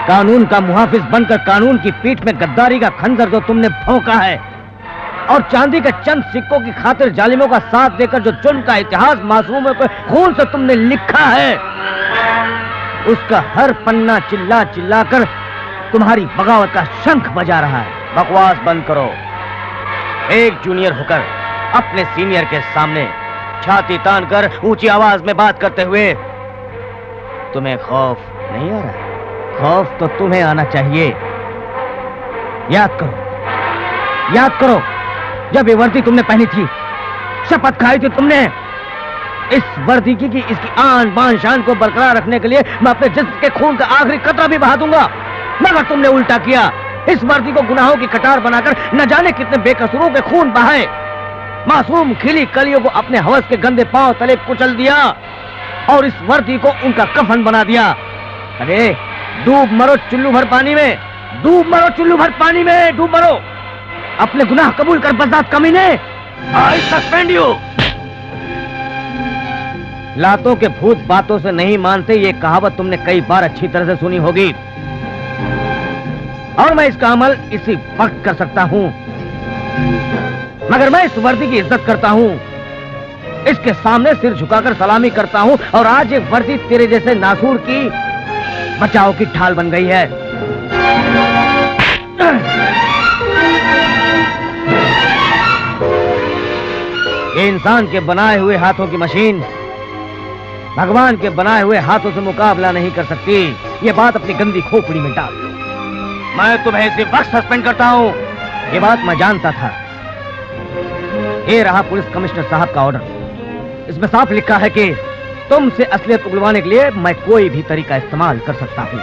कानून का मुहाफिज बनकर कानून की पीठ में गद्दारी का खंजर जो तुमने भोंका है और चांदी के चंद सिक्कों की खातिर जालिमों का साथ देकर जो जुल्म का इतिहास मासूमों के खून से तुमने लिखा है, उसका हर पन्ना चिल्ला चिल्ला कर तुम्हारी बगावत का शंख बजा रहा है। बकवास बंद करो। एक जूनियर होकर अपने सीनियर के सामने छाती तान कर ऊंची आवाज में बात करते हुए तुम्हें खौफ नहीं आ रहा? खौफ तो तुम्हें आना चाहिए। याद करो जब ये वर्दी तुमने पहनी थी, शपथ खाई थी तुमने इस वर्दी की कि इसकी आन बान शान को बरकरार रखने के लिए मैं अपने जिस्म के खून का आखिरी कतरा भी बहा दूंगा। मगर तुमने उल्टा किया। इस वर्दी को गुनाहों की कटार बनाकर न जाने कितने बेकसूरों के खून बहाए, मासूम खिली कलियों को अपने हवस के गंदे पांव तले कुचल दिया और इस वर्दी को उनका कफन बना दिया। अरे डूब मरो चुल्लू भर पानी में, डूब मरो चुल्लू भर पानी में, डूब मरो। अपने गुनाह कबूल कर बज़ात कमीने। आई सस्पेंड यू। लातों के भूत बातों से नहीं मानते, ये कहावत तुमने कई बार अच्छी तरह से सुनी होगी और मैं इसका अमल इसी वक्त कर सकता हूं। मगर मैं इस वर्दी की इज्जत करता हूं, इसके सामने सिर झुकाकर सलामी करता हूं और आज ये वर्दी तेरे जैसे नासूर की बचाव की ढाल बन गई है। ये इंसान के बनाए हुए हाथों की मशीन भगवान के बनाए हुए हाथों से मुकाबला नहीं कर सकती। ये बात अपनी गंदी खोपड़ी में डाल लो। मैं तुम्हें इसी वक्त सस्पेंड करता हूं। ये बात मैं जानता था। ये रहा पुलिस कमिश्नर साहब का ऑर्डर। इसमें साफ लिखा है कि तुमसे असलियत उगलवाने के लिए मैं कोई भी तरीका इस्तेमाल कर सकता हूं।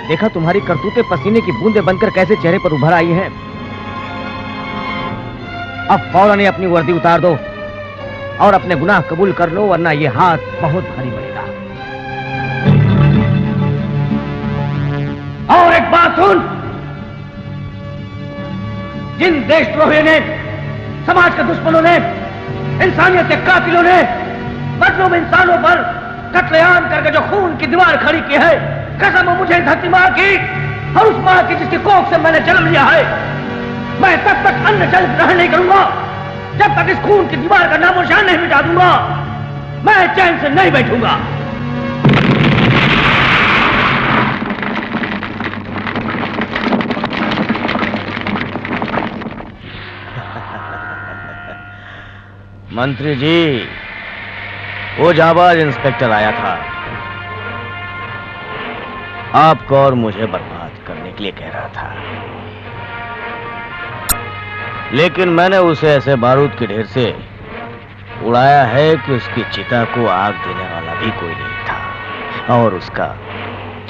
देखा तुम्हारी करतूतें पसीने की बूंदें बनकर कैसे चेहरे पर उभर आई हैं। अब फौरन ही अपनी वर्दी उतार दो और अपने गुनाह कबूल कर लो, वरना ये हाथ बहुत भारी पड़ेगा। और एक बात सुन, जिन देशद्रोहियों ने, समाज के दुश्मनों ने, इंसानियत के कातिलों ने मजलूम इंसानों पर कत्लेआम करके जो खून की दीवार खड़ी की है, कसम मुझे धरती मां की और उस मां की जिसकी कोख से मैंने जन्म लिया है, मैं तब तक अन्न जल ग्रहण नहीं करूंगा जब तक इस खून की दीवार का नामोनिशान नहीं मिटा दूंगा। मैं चैन से नहीं बैठूंगा। मंत्री जी, वो जाबाज इंस्पेक्टर आया था, आपको और मुझे बर्बाद करने के लिए कह रहा था, लेकिन मैंने उसे ऐसे बारूद के ढेर से उड़ाया है कि उसकी चिता को आग देने वाला भी कोई नहीं था। और उसका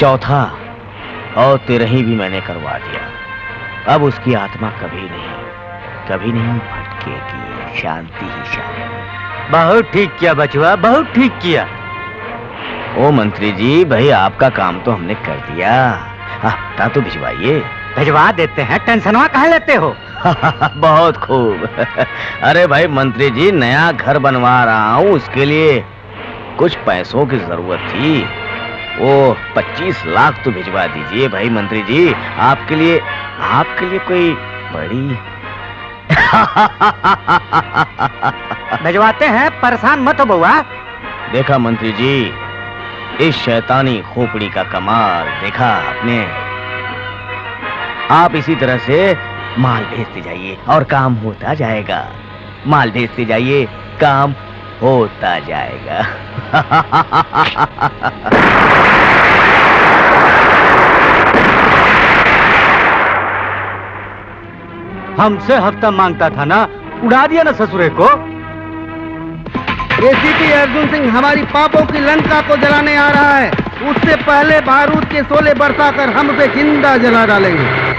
चौथा और 13 भी मैंने करवा दिया। अब उसकी आत्मा कभी नहीं भटकेगी, शांति ही शांति। बहुत ठीक किया बचवा, बहुत ठीक किया। ओ मंत्री जी, भाई आपका काम तो हमने कर दिया, हफ्ता तो भिजवाइए। भिजवा देते हैं, टेंशनवा काहे लेते हो? बहुत खूब। अरे भाई मंत्री जी, नया घर बनवा रहा हूँ, उसके लिए कुछ पैसों की जरूरत थी। वो 25 लाख तो भिजवा दीजिए भाई मंत्री जी। आपके लिए कोई बड़ी भिजवाते हैं, परेशान मत हो बउआ। देखा मंत्री जी, इस शैतानी खोपड़ी का कमाल देखा आपने। आप इसी तरह से माल भेजते जाइए और काम होता जाएगा। माल भेजते जाइए, काम होता जाएगा। हमसे हफ्ता मांगता था ना, उड़ा दिया ना ससुरे को। एसीपी अर्जुन सिंह हमारी पापों की लंका को जलाने आ रहा है। उससे पहले बारूद के शोले बरसाकर हम उसे जिंदा जला डालेंगे।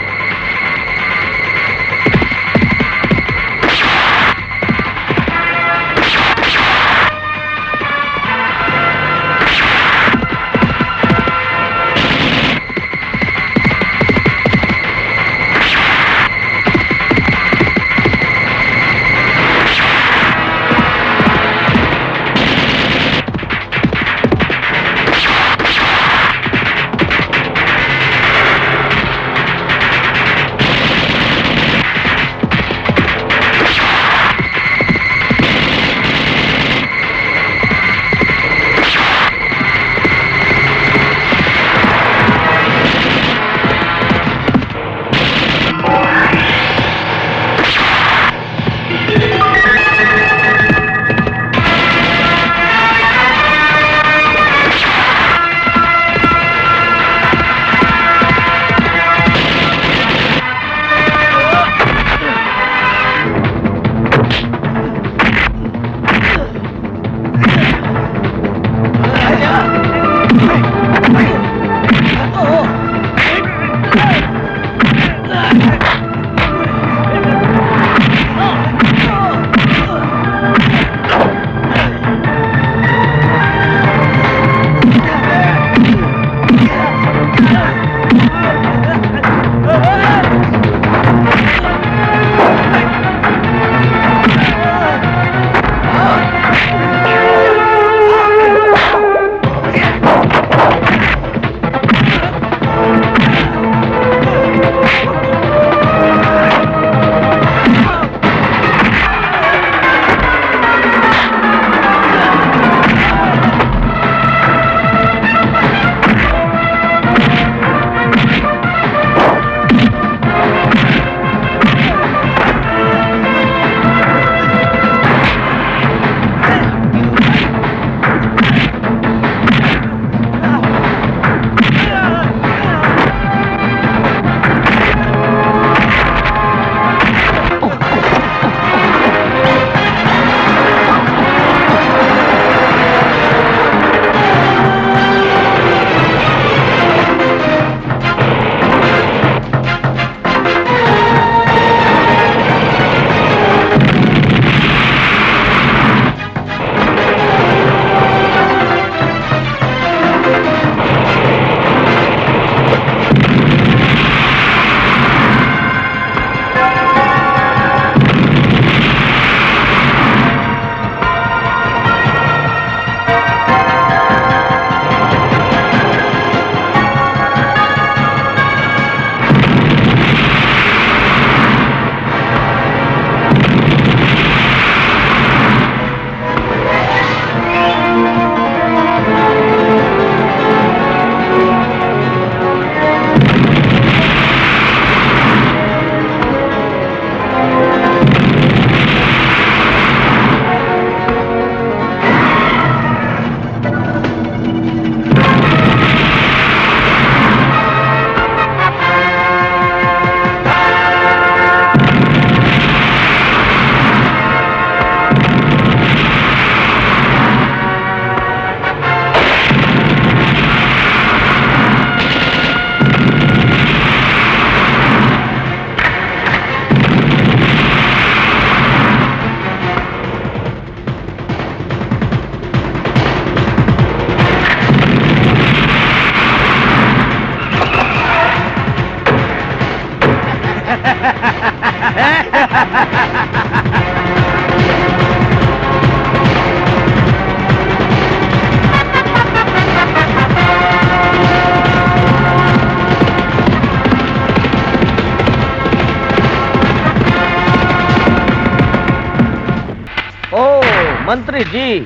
मंत्री जी,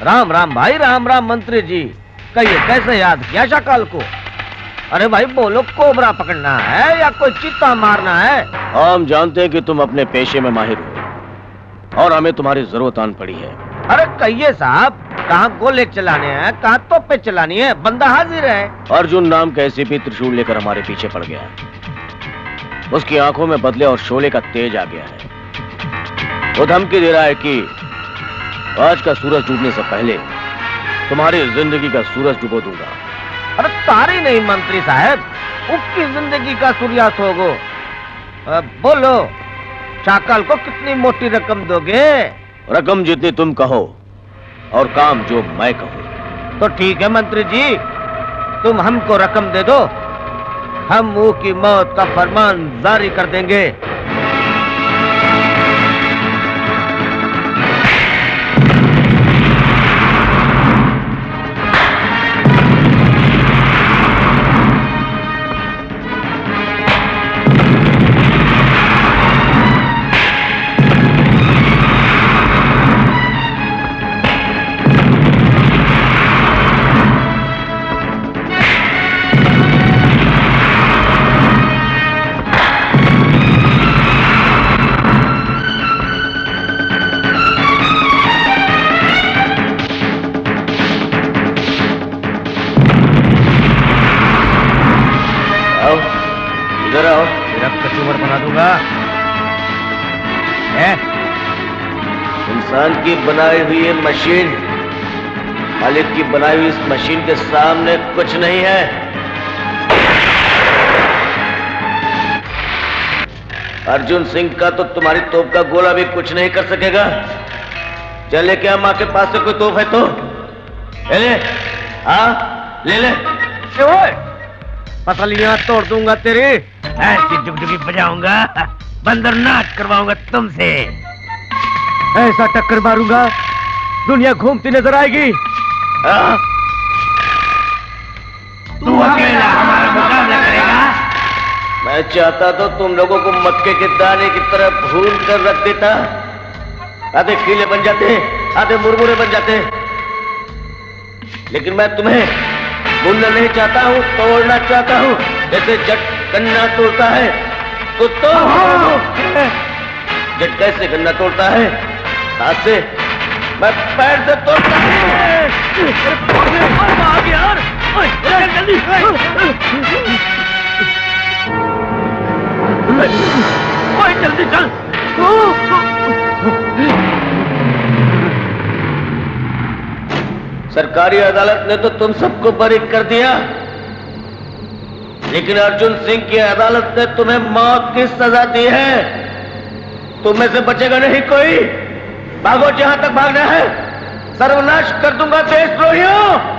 राम राम भाई, राम राम मंत्री जी। कहिए कैसे याद किया शाकाल को? अरे भाई बोलो, कोबरा पकड़ना है या कोई चीता मारना है? हम जानते हैं कि तुम अपने पेशे में माहिर हो और हमें तुम्हारी जरूरत आन पड़ी है। अरे कहिए साहब, कहाँ गोले चलाने हैं, कहाँ तोपे चलानी है, बंदा हाजिर है। अर्जुन नाम का एसीपी त्रिशूल लेकर हमारे पीछे पड़ गया है। उसकी आंखों में बदले और शोले का तेज आ गया है। वो धमकी दे रहा है कि आज का सूरज डूबने से पहले तुम्हारी जिंदगी का सूरज डुबो दूंगा। अरे तारी नहीं मंत्री साहब, उसकी जिंदगी का सूर्यास्त होगो। बोलो, शाकाल को कितनी मोटी रकम दोगे? रकम जितनी तुम कहो और काम जो मैं कहूं। तो ठीक है मंत्री जी, तुम हमको रकम दे दो, हम मुंह की मौत का फरमान जारी कर देंगे। इधर आओ। तेरा कचूमर बना दूंगा। इंसान की बनाई हुई ये मशीन खालिद की बनाई हुई इस मशीन के सामने कुछ नहीं है। अर्जुन सिंह का तो तुम्हारी तोप का गोला भी कुछ नहीं कर सकेगा। चल लेके आ, माँ के पास से कोई तोप है तो ले ले। हाँ ले ले। पसलियां तोड़ दूंगा तेरी, ऐसी डुगडुगी बजाऊंगा, बंदर नाच करवाऊंगा तुमसे। ऐसा टक्कर मारूंगा दुनिया घूमती नजर आएगी। तू अकेला हमारा मुकाबला करेगा? मैं चाहता तो तुम लोगों को मक्के के दाने की तरह भून कर रख देता। आधे खीले बन जाते, आधे मुरमुरे बन जाते, लेकिन मैं तुम्हें भूनना नहीं चाहता हूँ, तोड़ना चाहता हूँ। जैसे जट गन्ना तोड़ता है तो जट कैसे गन्ना तोड़ता है? हाथ से, मैं पैर से तोड़ता हूँ। जल्दी चल। सरकारी अदालत ने तो तुम सबको बरी कर दिया, लेकिन अर्जुन सिंह की अदालत ने तुम्हें मौत की सजा दी है। तुम में से बचेगा नहीं कोई। भागो जहां तक भागना है, सर्वनाश कर दूंगा देशद्रोहियों।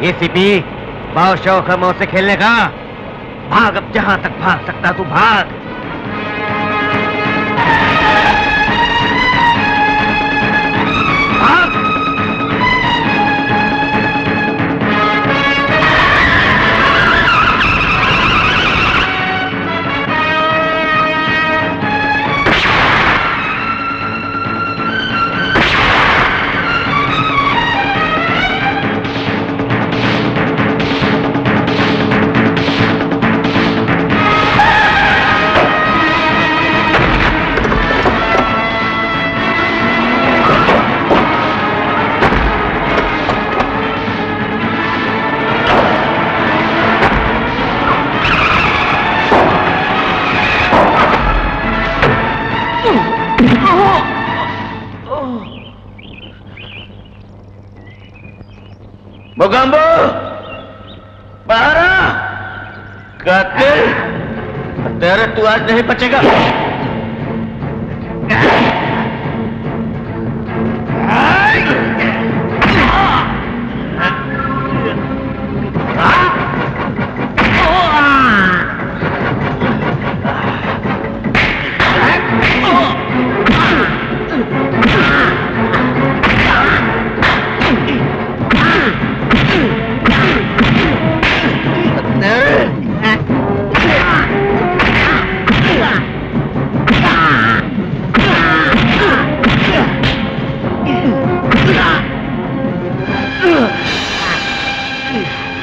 एसीपी, बहुत शौक है मुझसे खेलने का। भाग, अब जहां तक भाग सकता तू भाग। भाग। मोगंबो, बाहर आ। कातिल, तेरे तू आज नहीं बचेगा।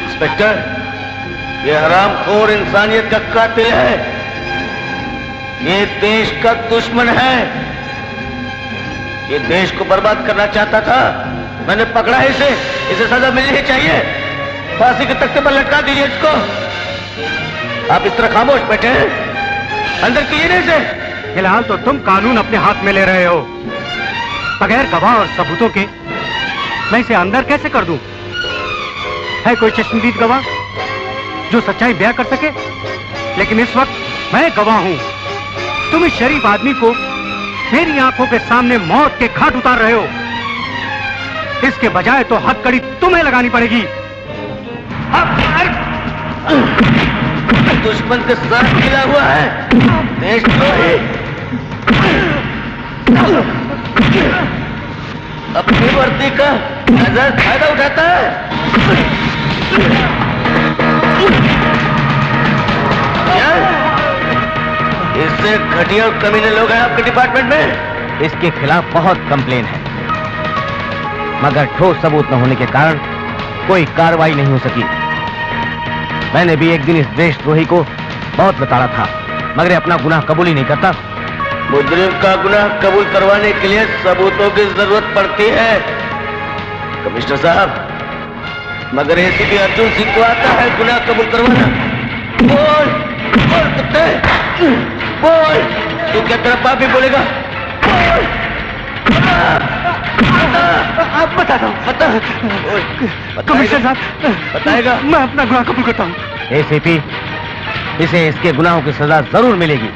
इंस्पेक्टर, ये हरामखोर इंसानियत का कातिल है। ये देश का दुश्मन है। ये देश को बर्बाद करना चाहता था। मैंने पकड़ा है इसे। इसे सजा मिलनी ही चाहिए। फांसी के तख्ते पर लटका दीजिए इसको। आप इस तरह खामोश बैठे हैं, अंदर कीजिए ना इसे। फिलहाल तो तुम कानून अपने हाथ में ले रहे हो। बगैर गवाह और सबूतों के मैं इसे अंदर कैसे कर दूं? है कोई चश्मदीद गवाह जो सच्चाई बयां कर सके? लेकिन इस वक्त मैं गवाह हूं। तुम इस शरीफ आदमी को मेरी आंखों के सामने मौत के घाट उतार रहे हो। इसके बजाय तो हथकड़ी तुम्हें लगानी पड़ेगी। दुश्मन के साथ मिला हुआ है, देशद्रोही। अपनी वर्दी का नजर फायदा उठाता है। क्या इससे घटिया और कमीने लोग हैं आपके डिपार्टमेंट में? इसके खिलाफ बहुत कंप्लेन है, मगर ठोस सबूत न होने के कारण कोई कार्रवाई नहीं हो सकी। मैंने भी एक दिन इस देशद्रोही को बहुत बताड़ा था, मगर ये अपना गुनाह कबूल ही नहीं करता। मुजरिम का गुनाह कबूल करवाने के लिए सबूतों की जरूरत पड़ती है कमिश्नर साहब, मगर एसीपी अर्जुन सिंह को आता है गुनाह कबूल करवाना। बोल बोल कुत्ते, बोल। तू क्या तेरा पाप भी बोलेगा? बोल। आप बता दो। बता। कमिश्नर साहब, बताएगा? मैं अपना गुनाह कबूल करता हूँ। एसीपी, इसे इसके गुनाहों की सजा जरूर मिलेगी।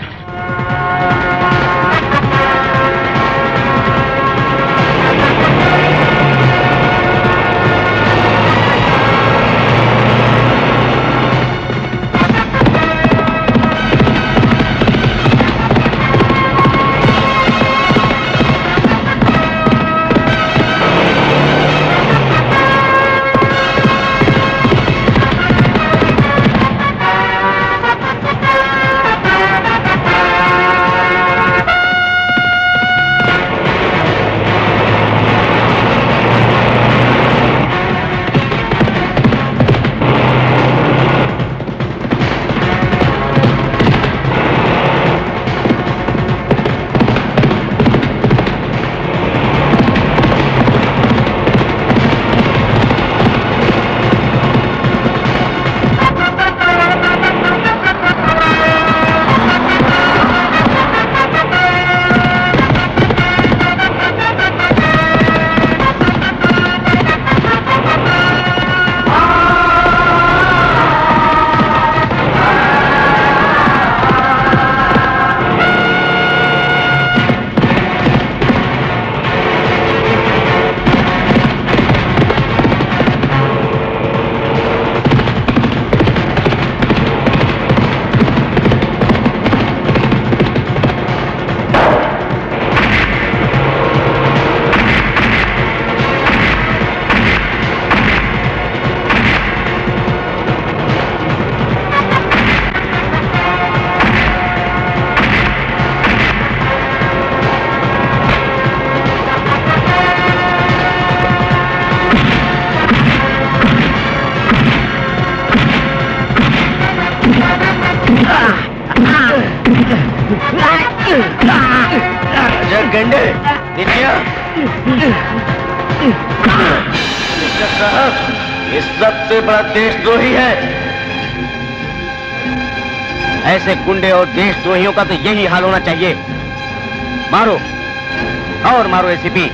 अजय गंडे, नीचे आ। मिस्टर साहब, ये सबसे बड़ा देशद्रोही है। ऐसे गुंडे और देशद्रोहियों का तो यही हाल होना चाहिए। मारो और मारो एसीपी,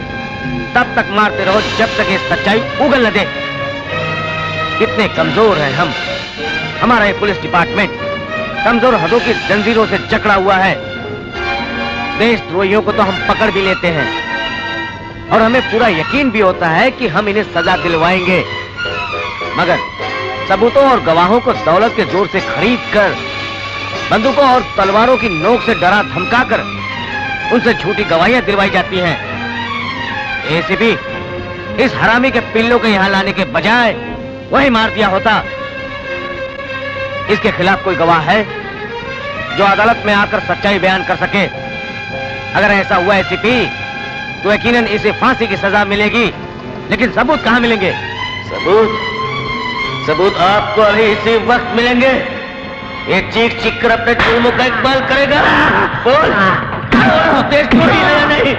तब तक मारते रहो जब तक ये सच्चाई उगल न दे। कितने कमजोर हैं हम। हमारा ये पुलिस डिपार्टमेंट कमजोर हदों की जंजीरों से जकड़ा हुआ है। देशद्रोहियों को तो हम पकड़ भी लेते हैं और हमें पूरा यकीन भी होता है कि हम इन्हें सजा दिलवाएंगे, मगर सबूतों और गवाहों को दौलत के जोर से खरीद कर, बंदूकों और तलवारों की नोक से डरा धमका कर उनसे झूठी गवाहियां दिलवाई जाती हैं। एसीपी, इस हरामी के पिल्लों को यहां लाने के बजाय वही मार दिया होता। इसके खिलाफ कोई गवाह है जो अदालत में आकर सच्चाई बयान कर सके? अगर ऐसा हुआ एसीपी, तो यकीनन इसे फांसी की सजा मिलेगी, लेकिन सबूत कहां मिलेंगे? सबूत आपको अभी इसी वक्त मिलेंगे। ये चीख चीख कर अपने जुर्मों का इकबाल करेगा। बोल, देशद्रोही है या नहीं?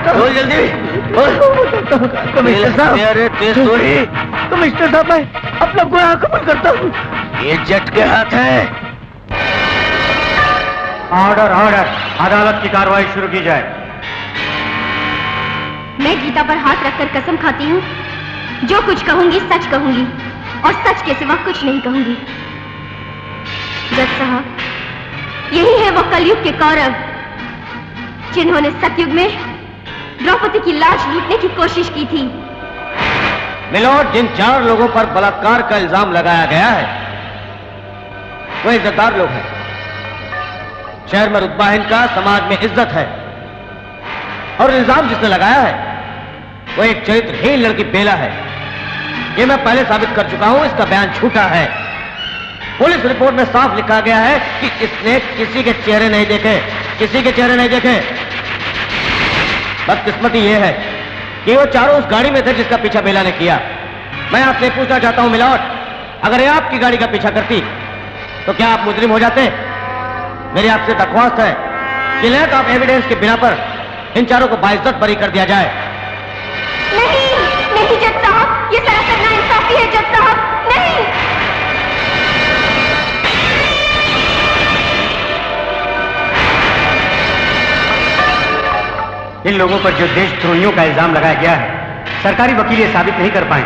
बोल जल्दी बोल। देशद्रोही। कमिश्नर साहब, मैं अपना गुनाह कबूल करता हूँ। ये जट के हाथ है। ऑर्डर ऑर्डर, अदालत की कार्रवाई शुरू की जाए। मैं गीता पर हाथ रखकर कसम खाती हूँ, जो कुछ कहूंगी सच कहूंगी और सच के सिवा कुछ नहीं कहूंगी। जज साहब, यही है वो कलयुग के कौरव जिन्होंने सतयुग में द्रौपदी की लाश लूटने की कोशिश की थी। मिलोड, जिन 4 लोगों पर बलात्कार का इल्जाम लगाया गया है वो इज्जतदार लोग हैं। शहर में रुतबा इनका, समाज में इज्जत है, और इल्जाम जिसने लगाया है वो एक चरित्रहीन लड़की बेला है। ये मैं पहले साबित कर चुका हूं। इसका बयान झूठा है। पुलिस रिपोर्ट में साफ लिखा गया है कि इसने किसी के चेहरे नहीं देखे, किसी के चेहरे नहीं देखे। बदकिस्मती ये है कि वो चारों उस गाड़ी में थे जिसका पीछा बेला ने किया। मैं आपसे पूछना चाहता हूं मिलोड, अगर ये आपकी गाड़ी का पीछा करती तो क्या आप मुजरिम हो जाते? मेरी आपसे दरख्वास्त है कि लैक ऑफ एविडेंस के बिना पर इन चारों को बाइज्जत बरी कर दिया जाए। नहीं नहीं जज साहब, ये सरासर नाइंसाफी है जज साहब, नहीं। इन लोगों पर जो देशद्रोहियों का इल्जाम लगाया गया है, सरकारी वकील ये साबित नहीं कर पाए,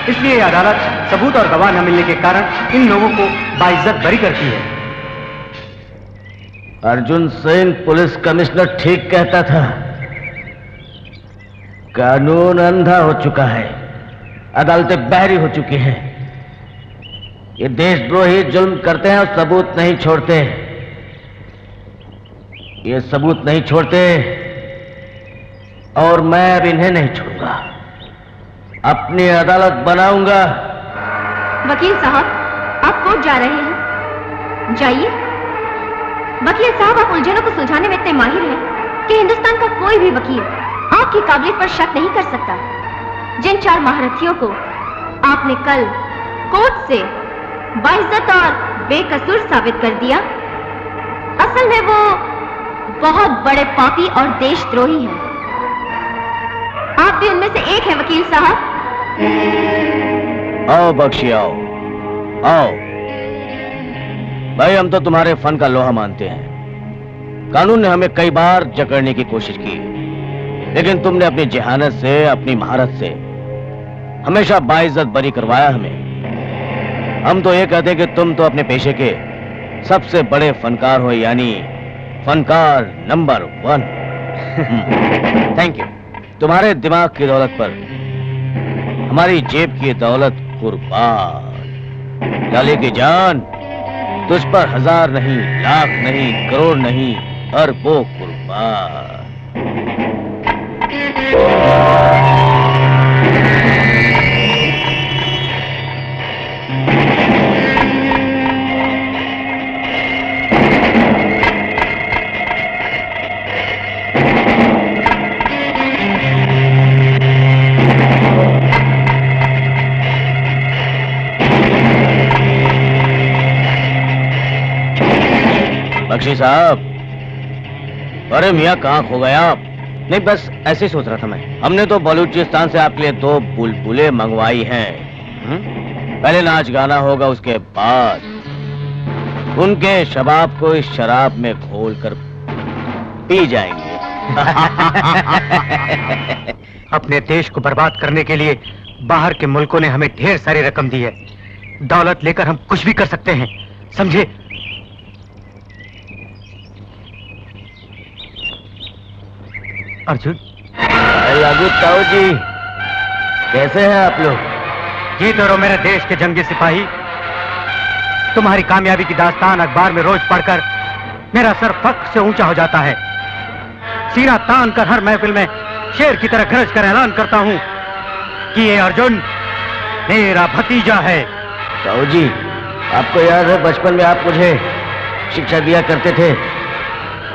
इसलिए अदालत सबूत और गवाह न मिलने के कारण इन लोगों को बाइज्जत बरी करती है। अर्जुन सिंह पुलिस कमिश्नर ठीक कहता था, कानून अंधा हो चुका है, अदालतें बहरी हो चुकी हैं। ये देशद्रोही जुल्म करते हैं और सबूत नहीं छोड़ते। ये सबूत नहीं छोड़ते और मैं अब इन्हें नहीं छोड़ूंगा। अपनी अदालत बनाऊंगा। वकील साहब, आप कोर्ट जा रहे हैं, जाइए। वकील साहब, आप उलझनों को सुलझाने में इतने माहिर हैं कि हिंदुस्तान का कोई भी वकील आपकी काबिलियत पर शक नहीं कर सकता। जिन 4 महारथियों को आपने कल कोर्ट से बाइज्जत और बेकसूर साबित कर दिया, असल में वो बहुत बड़े पापी और देशद्रोही हैं। आप भी उनमें से एक हैं वकील साहब। आओ बख्शी, आओ आओ। भाई, हम तो तुम्हारे फन का लोहा मानते हैं। कानून ने हमें कई बार जकड़ने की कोशिश की, लेकिन तुमने अपनी जहानत से, अपनी महारत से हमेशा बाइज्जत बरी करवाया हमें। हम तो ये कहते कि तुम तो अपने पेशे के सबसे बड़े फनकार हो, यानी फनकार नंबर 1। Thank you. तुम्हारे दिमाग की दौलत पर हमारी जेब की दौलत कुर्बान। लाले की जान, तुझ पर 1000 नहीं, लाख नहीं, करोड़ नहीं, अरबों कुर्बान। बख्शी साहब, अरे मियाँ कहाँ खो गए आप? नहीं, बस ऐसे ही सोच रहा था मैं। हमने तो बलूचिस्तान से आपके लिए 2 बुलबुलें मंगवाई हैं। पहले नाच गाना होगा, उसके बाद उनके शबाब को इस शराब में घोलकर पी जाएंगे। अपने देश को बर्बाद करने के लिए बाहर के मुल्कों ने हमें ढेर सारी रकम दी है। दौलत लेकर हम कुछ भी कर सकते हैं, समझे? अर्जुन। लागू ताऊ जी, कैसे हैं आप लोग? जीत रहो मेरे देश के जंगी सिपाही। तुम्हारी कामयाबी की दास्तान अखबार में रोज पढ़कर मेरा सर फख्र से ऊंचा हो जाता है। सीना तान कर हर महफिल में शेर की तरह गरज कर ऐलान करता हूं कि ये अर्जुन मेरा भतीजा है। ताऊ जी, आपको याद है बचपन में आप मुझे शिक्षा दिया करते थे,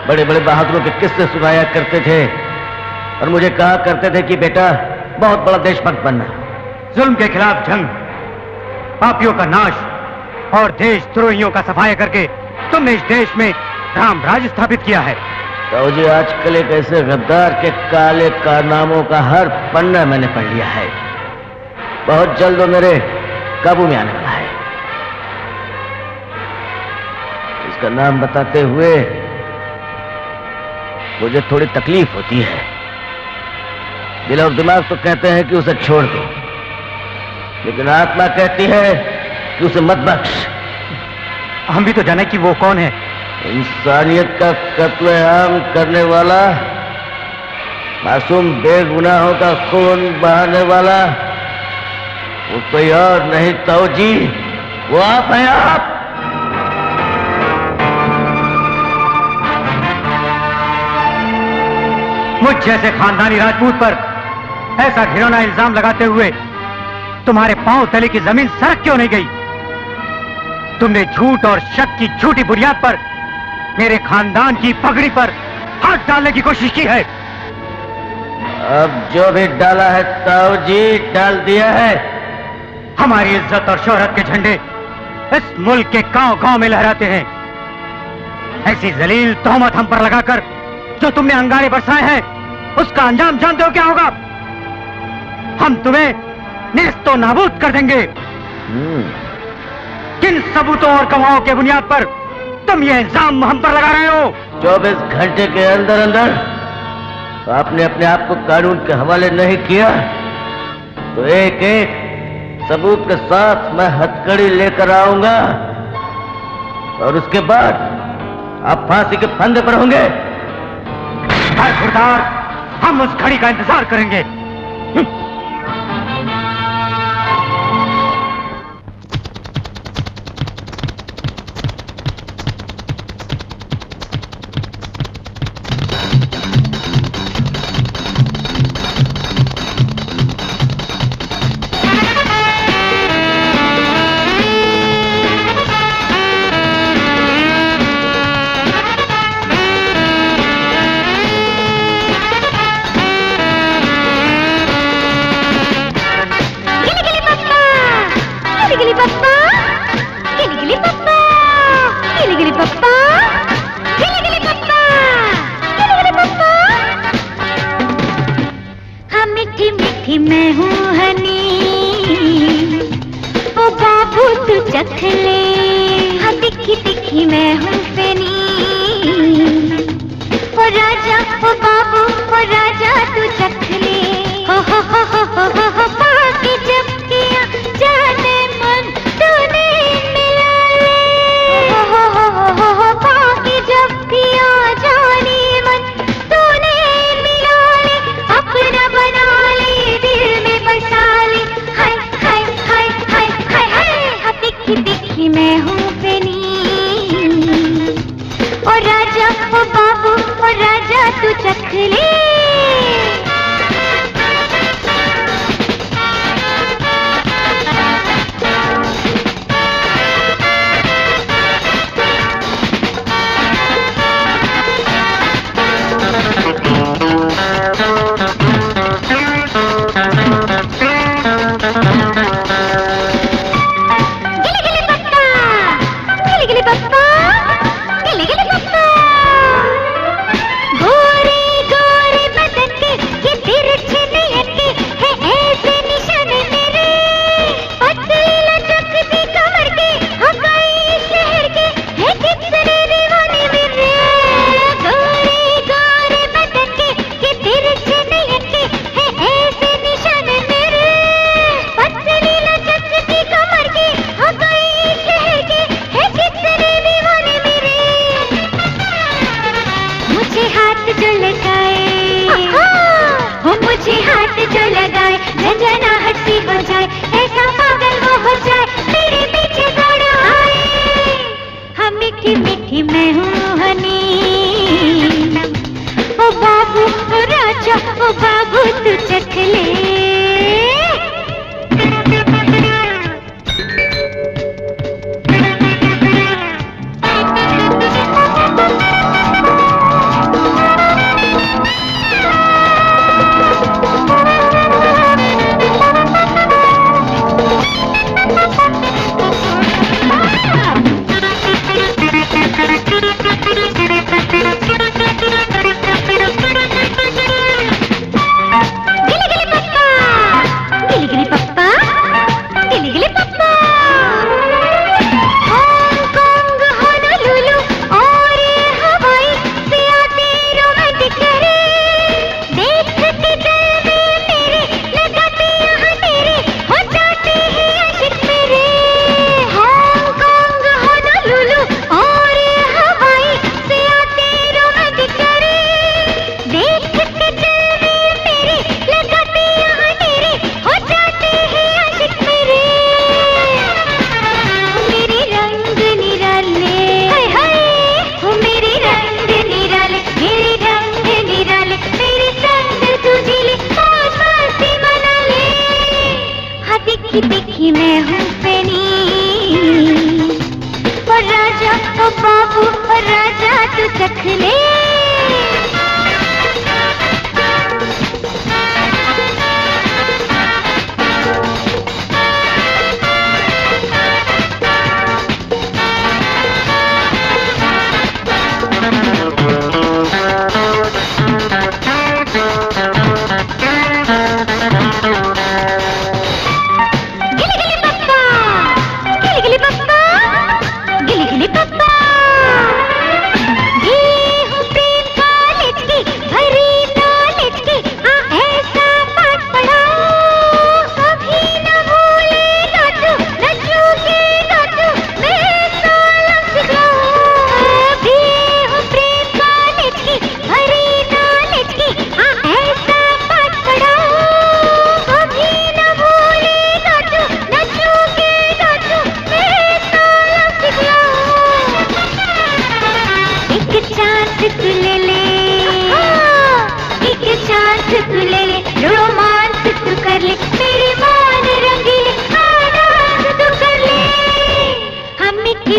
बड़े बड़े बहादुरों के किस्से सुनाया करते थे और मुझे कहा करते थे कि बेटा बहुत बड़ा देशभक्त बनना। जुल्म के खिलाफ जंग, पापियों का नाश और देशद्रोहियों का सफाया करके तुमने इस देश में राम राज स्थापित किया है। ताऊ जी, आजकल एक ऐसे गद्दार के काले कारनामों का हर पन्ना मैंने पढ़ लिया है। बहुत जल्द वो मेरे काबू में आने वाला है। इसका नाम बताते हुए मुझे थोड़ी तकलीफ होती है। दिल और दिमाग तो कहते हैं कि उसे छोड़ दो, लेकिन आत्मा कहती है कि उसे मत बख्श। हम भी तो जाने कि वो कौन है। इंसानियत का कत्लेआम करने वाला, मासूम बेगुनाहों का खून बहाने वाला, वो कोई और नहीं ताऊ जी, वो आप हैं। आप मुझ जैसे खानदानी राजपूत पर ऐसा घिनौना इल्जाम लगाते हुए तुम्हारे पांव तले की जमीन सरक क्यों नहीं गई? तुमने झूठ और शक की झूठी बुनियाद पर मेरे खानदान की पगड़ी पर हाथ डालने की कोशिश की है। अब जो भी डाला है ताऊ जी, डाल दिया है। हमारी इज्जत और शोहरत के झंडे इस मुल्क के गांव-गांव में लहराते हैं। ऐसी जलील तोहमत हम पर लगाकर जो तुमने अंगारे बरसाए हैं, उसका अंजाम जानते हो क्या होगा? हम तुम्हें नेस्तो नाबूद कर देंगे। किन सबूतों और गवाहों के बुनियाद पर तुम ये इल्जाम हम पर लगा रहे हो? 24 घंटे के अंदर अंदर आपने अपने आप को कानून के हवाले नहीं किया तो एक एक सबूत के साथ मैं हथकड़ी लेकर आऊंगा और उसके बाद आप फांसी के फंदे पर होंगे। खुरदार, हम उस घड़ी का इंतजार करेंगे। मैं हूँ हनी, ओ बाबू तू चख ले। हाँ तिखी तिखी मैं हूँ फनी, ओ राजा ओ बाबू ओ राजा तू चख ले। हो पाके जब किया जाने मन तूने मिला ले। हो पाके जब किया जाने मन तूने मिला ले। अपना बना ले, दिल में बसा ले। हाय हाय हाय हाय हाय हाय। तिखी तिखी मैं हूँ फनी, ओ राजा ओ बाबू ओ राजा तू चख ले। देखी मैं हूँ हनी। ओ बाबू ओ राजा ओ बाबू तू चख ले। देखी मैं हूँ फनी। और राजा ओ बाबू और राजा तू चख ले।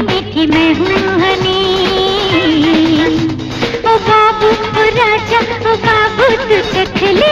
मीठी मैं हूँ हनी। ओ बाबू ओ राजा ओ बाबू तू चख ले।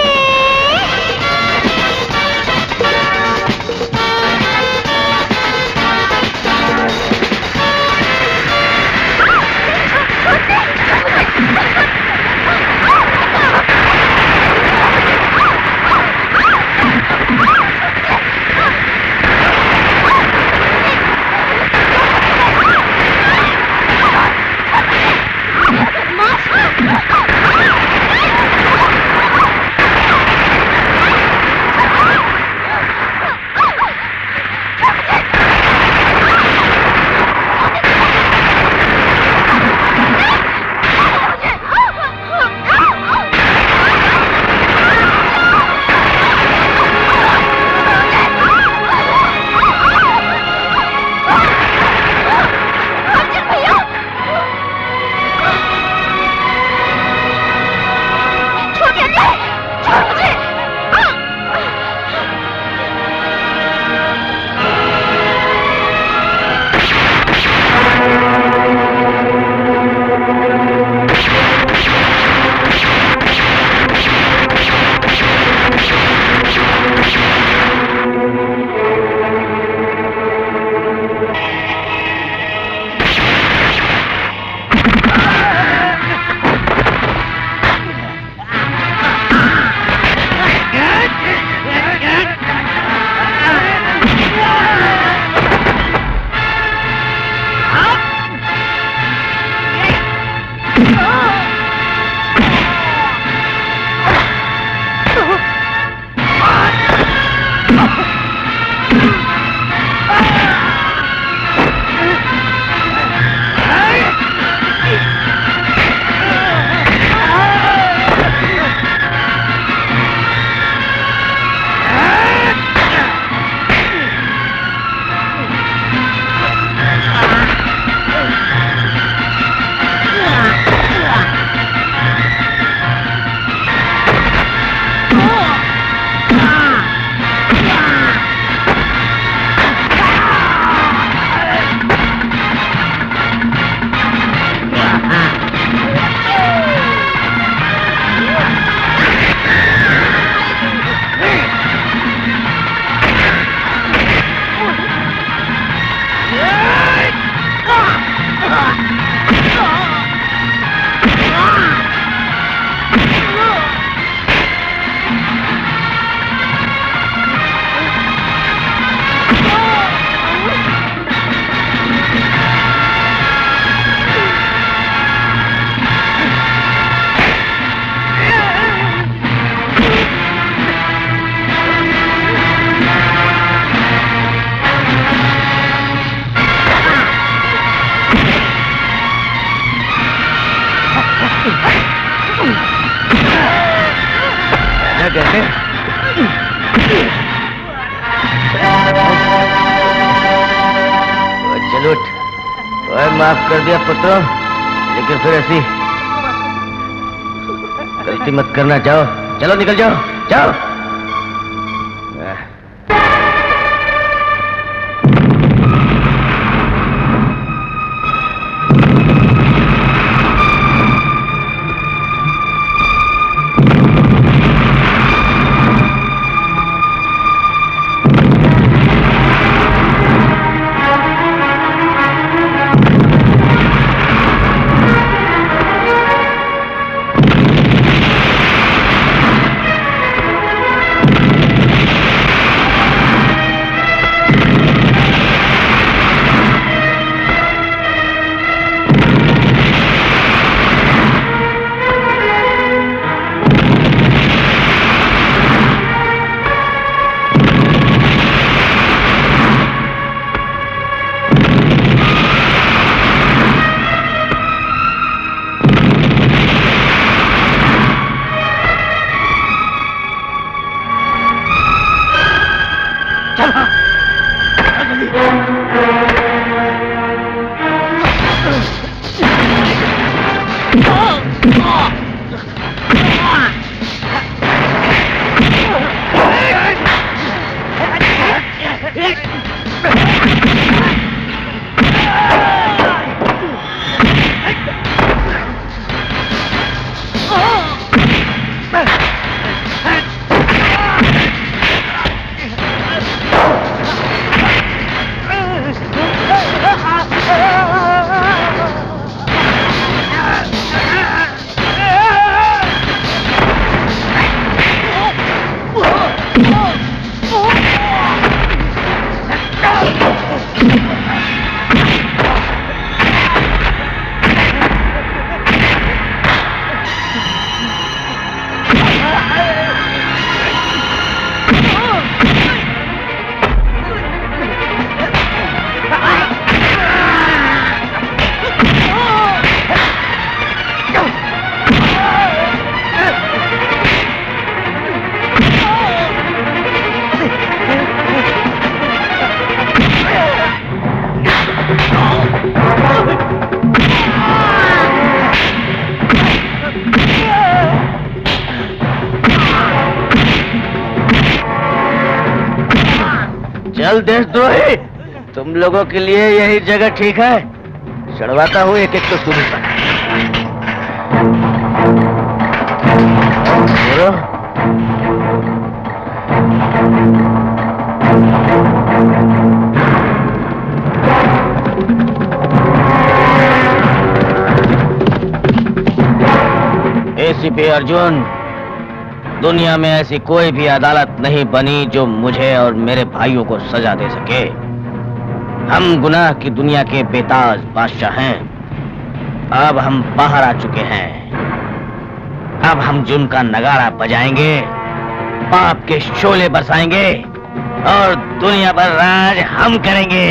चलो उठ। ओए, माफ कर दिया पुत्रों, लेकिन फिर ऐसी गलती मत करना। जाओ, चलो निकल जाओ, जाओ। चल देशद्रोही, तुम लोगों के लिए यही जगह ठीक है। चढ़वाता हूँ एक एक तो सुनी पर। एसीपी अर्जुन, दुनिया में ऐसी कोई भी अदालत नहीं बनी जो मुझे और मेरे भाइयों को सजा दे सके। हम गुनाह की दुनिया के बेताज बादशाह हैं। अब हम बाहर आ चुके हैं। अब हम जुर्म का नगाड़ा बजाएंगे, पाप के शोले बरसाएंगे और दुनिया पर राज हम करेंगे।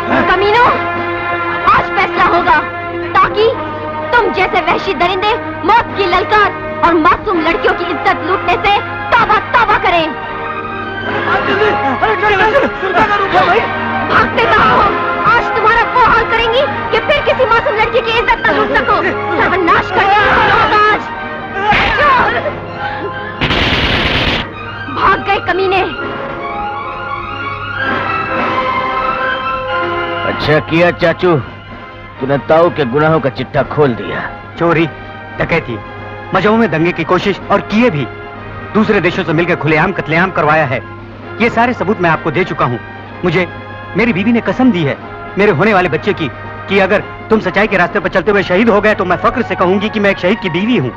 कमीनों, आज फैसला होगा ताकि तुम जैसे वहशी दरिंदे मौत की ललकार और मासूम लड़कियों की इज्जत लूटने से तौबा तौबा करें। भागते कहाँ हो? आज तुम्हारा वो हाल करेंगी कि फिर किसी मासूम लड़की की इज्जत न लूट सको। सर्वनाश कर देंगे आज। भाग गए कमीने। अच्छा किया चाचू, तूने ताऊ के गुनाहों का चिट्ठा खोल दिया। चोरी, डकैती, मजहबों में दंगे की कोशिश और किए भी, दूसरे देशों से मिलकर खुलेआम कत्लेआम करवाया है। ये सारे सबूत मैं आपको दे चुका हूँ। मुझे मेरी बीवी ने कसम दी है मेरे होने वाले बच्चे की कि अगर तुम सच्चाई के रास्ते पर चलते हुए शहीद हो गए तो मैं फक्र से कहूंगी कि मैं एक शहीद की बीवी हूँ।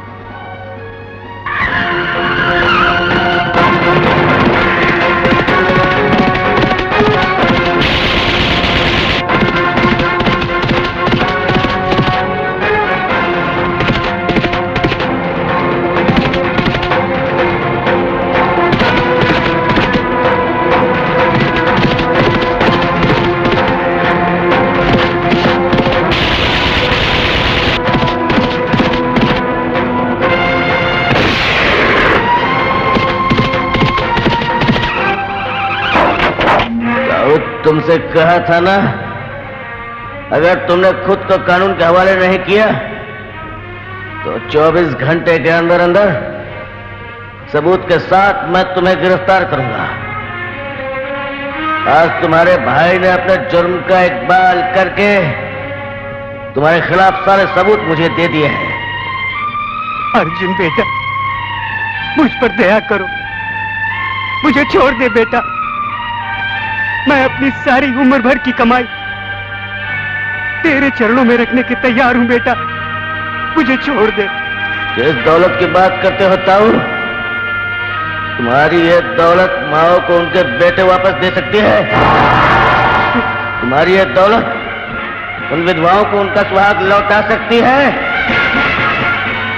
तुमसे कहा था ना, अगर तुमने खुद को कानून के हवाले नहीं किया तो 24 घंटे के अंदर अंदर सबूत के साथ मैं तुम्हें गिरफ्तार करूंगा। आज तुम्हारे भाई ने अपने जुर्म का इकबाल करके तुम्हारे खिलाफ सारे सबूत मुझे दे दिए हैं। अर्जुन बेटा, मुझ पर दया करो, मुझे छोड़ दे बेटा। मैं अपनी सारी उम्र भर की कमाई तेरे चरणों में रखने के तैयार हूं बेटा, मुझे छोड़ दे। किस दौलत की बात करते हो ताऊ? तुम्हारी ये दौलत माओ को उनके बेटे वापस दे सकती है? तुम्हारी ये दौलत उन विधवाओं को उनका सुहाग लौटा सकती है?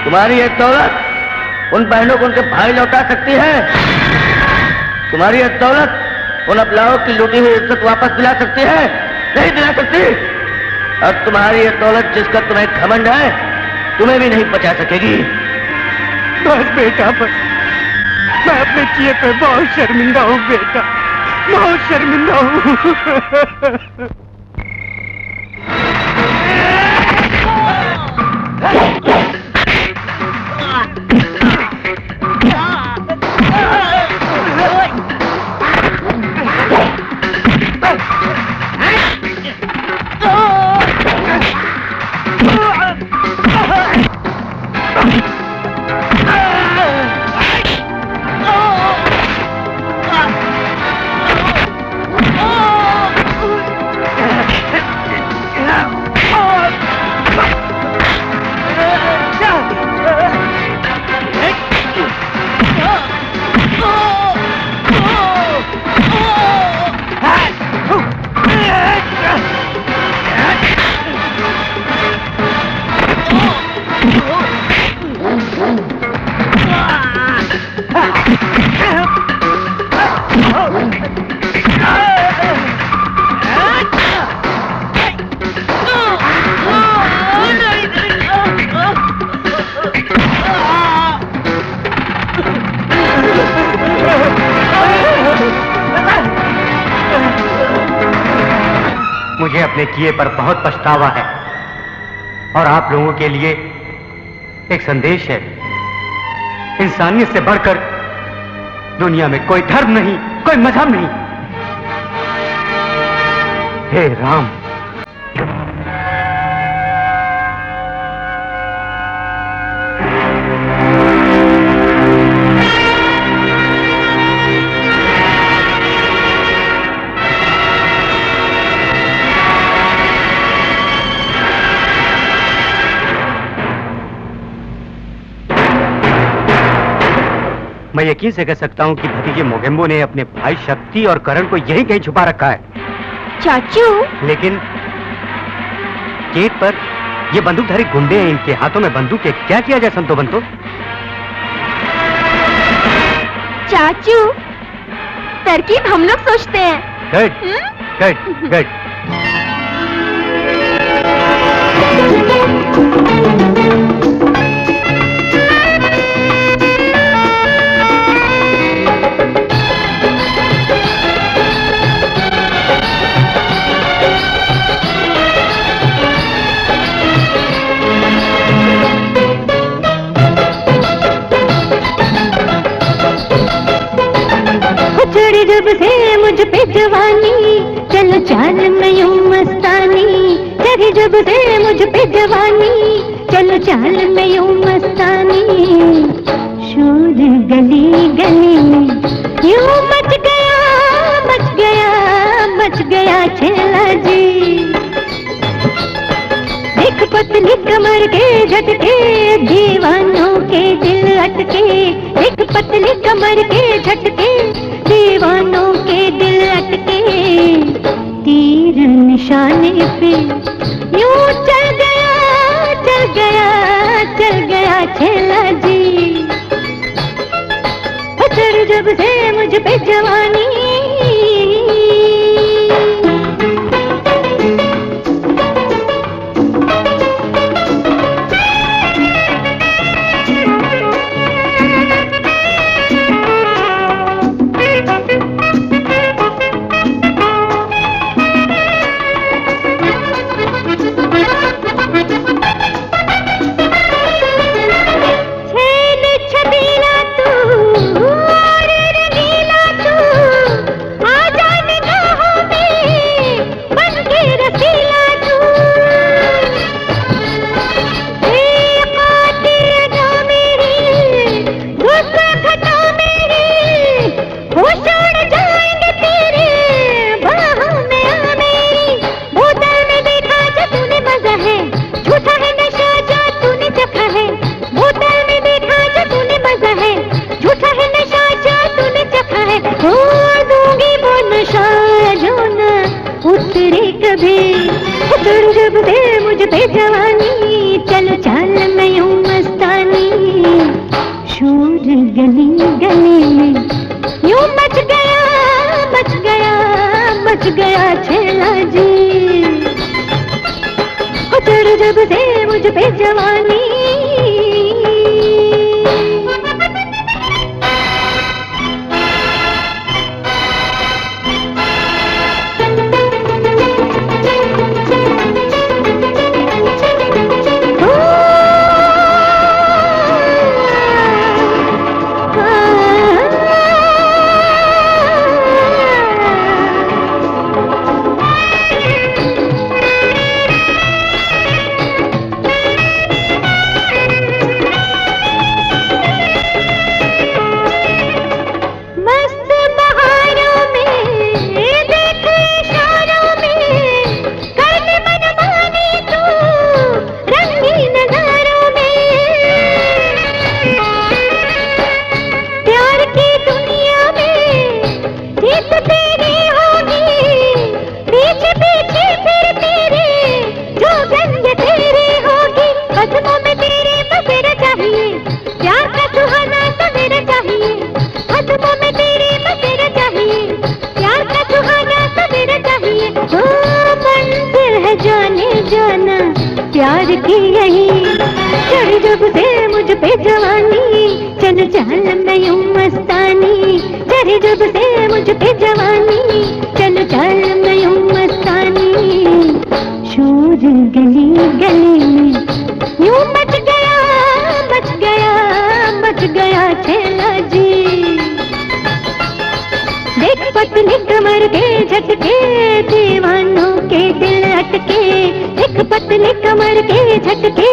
तुम्हारी ये दौलत उन बहनों को उनके भाई लौटा सकती है? तुम्हारी ये दौलत उन अबलाओं की लूटी हुई इज्जत वापस दिला सकती है? नहीं दिला सकती। और तुम्हारी ये दौलत जिसका तुम्हें घमंड है, तुम्हें भी नहीं बचा सकेगी। बस बेटा, बस। मैं अपने किए पे बहुत शर्मिंदा हूँ बेटा, बहुत शर्मिंदा हूँ। मुझे अपने किए पर बहुत पछतावा है और आप लोगों के लिए एक संदेश है। इंसानियत से बढ़कर दुनिया में कोई धर्म नहीं, कोई मजहब नहीं। हे राम, मैं यकीन से कह सकता हूँ कि भतीजे मोगेम्बो ने अपने भाई शक्ति और करण को यहीं कहीं छुपा रखा है। चाचू, लेकिन गेट पर ये बंदूकधारी गुंडे हैं, इनके हाथों में बंदूक है, क्या किया जाए संतो बंतो? चाचू, तरकीब हम लोग सोचते हैं। Good, good, good. जब से मुझ पे जवानी चलो चाल में यूं मस्तानी, चढ़ी जब से मुझ पे जवानी चलो चाल में यूं मस्तानी, शोर गली गली में यूं मच गया मच गया मच गया छेला जी। एक पतली कमर के झटके दीवानों के दिल अटके, एक पतली कमर के झटके दीवानों के दिल अटके, तीर निशाने पे यूं चल गया चल गया चल गया छेला जी। चढ़ जब से मुझ पे जवानी जब दे मुझ पे जवानी चलो चाल में यूं मस्तानी, शोर गली गली में यूं मच गया मच गया मच गया छेला जी। चढ़ जब दे मुझ पे जवानी प्यार की यही। चढ़ जब से मुझ पे जवानी चल चाल में यूं मस्तानी, चढ़ जब से मुझ पे जवानी चल चाल में यूं मस्तानी, शोर गली गली में यूं मच गया मच गया मच गया छेला जी। देख पतली कमर के झटके दीवानों के दिल अटके, एक पतली कमर के झटके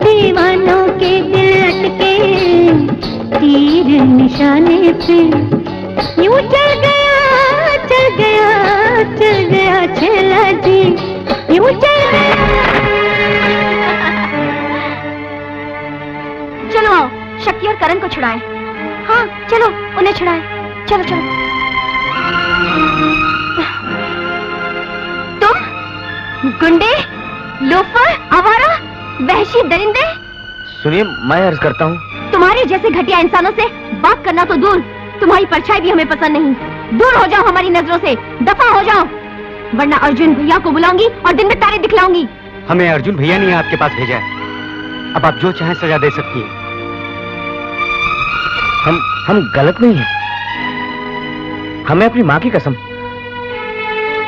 दीवानों के दिल अटके, तीर निशाने पे यूं चल गया चल गया चल गया छेला जी, यूं चल गया। चलो आओ शक्ति और करण को छुड़ाएं। हाँ चलो उन्हें छुड़ाएं, चलो चलो। तुम गुंडे, लोफर, आवारा, वहशी दरिंदे। सुनिए मैं अर्ज करता हूँ, तुम्हारे जैसे घटिया इंसानों से बात करना तो दूर, तुम्हारी परछाई भी हमें पसंद नहीं। दूर हो जाओ हमारी नजरों से, दफा हो जाओ, वरना अर्जुन भैया को बुलाऊंगी और दिन में तारे दिखलाऊंगी। हमें अर्जुन भैया ने आपके पास भेजा है। अब आप जो चाहें सजा दे सकती हैं। हम गलत नहीं हैं। हमें अपनी माँ की कसम,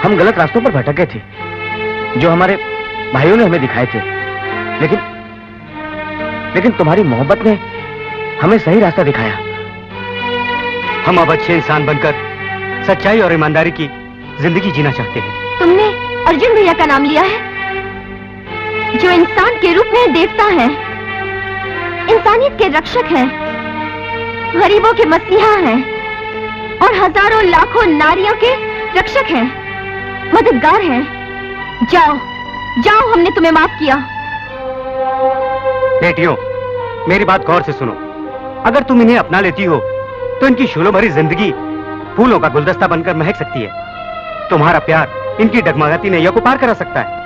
हम गलत रास्तों पर भटके थे जो हमारे भाइयों ने हमें दिखाए थे, लेकिन तुम्हारी मोहब्बत ने हमें सही रास्ता दिखाया। हम अब अच्छे इंसान बनकर सच्चाई और ईमानदारी की जिंदगी जीना चाहते हैं। तुमने अर्जुन भैया का नाम लिया है, जो इंसान के रूप में देवता हैं, इंसानियत के रक्षक हैं, गरीबों के मसीहा हैं और हजारों लाखों नारियों के रक्षक हैं, मददगार हैं। जाओ जाओ, हमने तुम्हें माफ किया। बेटियों, मेरी बात गौर से सुनो। अगर तुम इन्हें अपना लेती हो तो इनकी शूलों भरी जिंदगी फूलों का गुलदस्ता बनकर महक सकती है। तुम्हारा प्यार इनकी डगमगाती नैया को पार करा सकता है।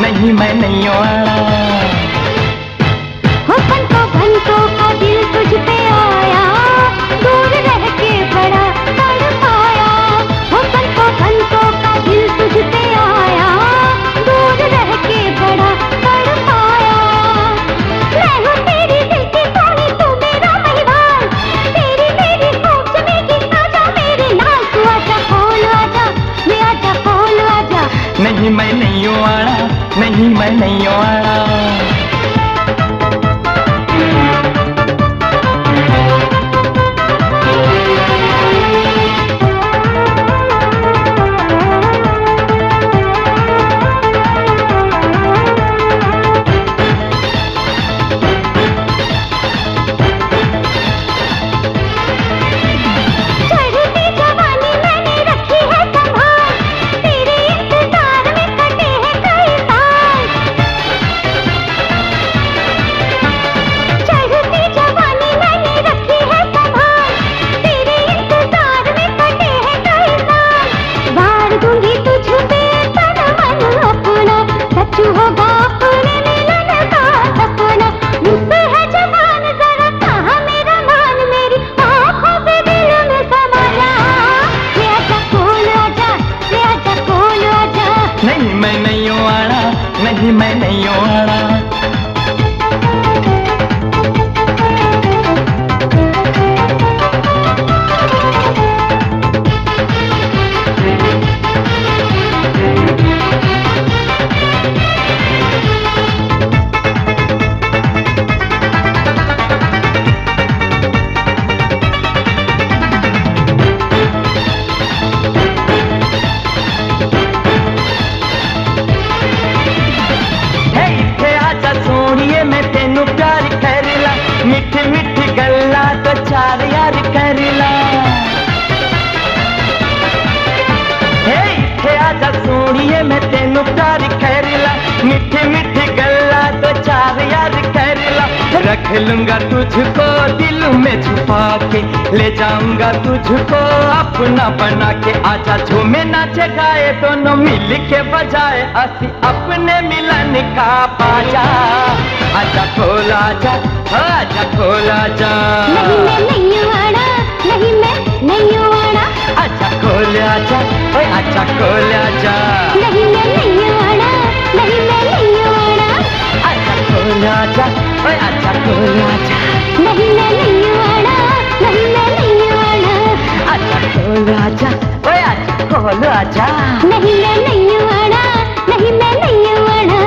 नहीं मैं नहीं आना। हो बनतो का दिल तुझ पे आया, दूर रह के बड़ा तड़पाया। हो बनतो का दिल तुझ पे आया, दूर रह के बड़ा तड़पाया। मैं हूँ तेरी दिल की सोनी, तू मेरा महिवाल, तेरी मेरी खूब चमेगी, आजा मेरे नाल, तू आजा खोल आजा, मैं आजा खोल आजा। नहीं मैं नहीं आना, नहीं मैं नहीं आना। नहीं मैं नहीं आना। मिठी मिठी गल्ला तो चार यार करला। हे आजा सोनिए मैं तेनू प्यार करला, मिठी मिठी गल्ला तो चार यार करला। रख लूंगा तुझको दिल में छुपा के, ले जाऊंगा तुझको अपना बना के। आजा झूमे नाचे गाए दोनों मिल के बजाए, असी अपने मिलन का बाजा। आजा खोल आजा, आजा खोल आजा। नहीं मैं नहीं आना, नहीं मैं नहीं आना। आजा खोल आजा, ओए आजा खोल आजा। नहीं मैं नहीं आना, नहीं मैं नहीं आना। आजा खोल आजा, ओए आजा खोल आजा। नहीं मैं नहीं आना, नहीं मैं नहीं आना। आजा खोल आजा, ओए आजा खोल आजा। नहीं मैं नहीं आना, नहीं मैं नहीं आना।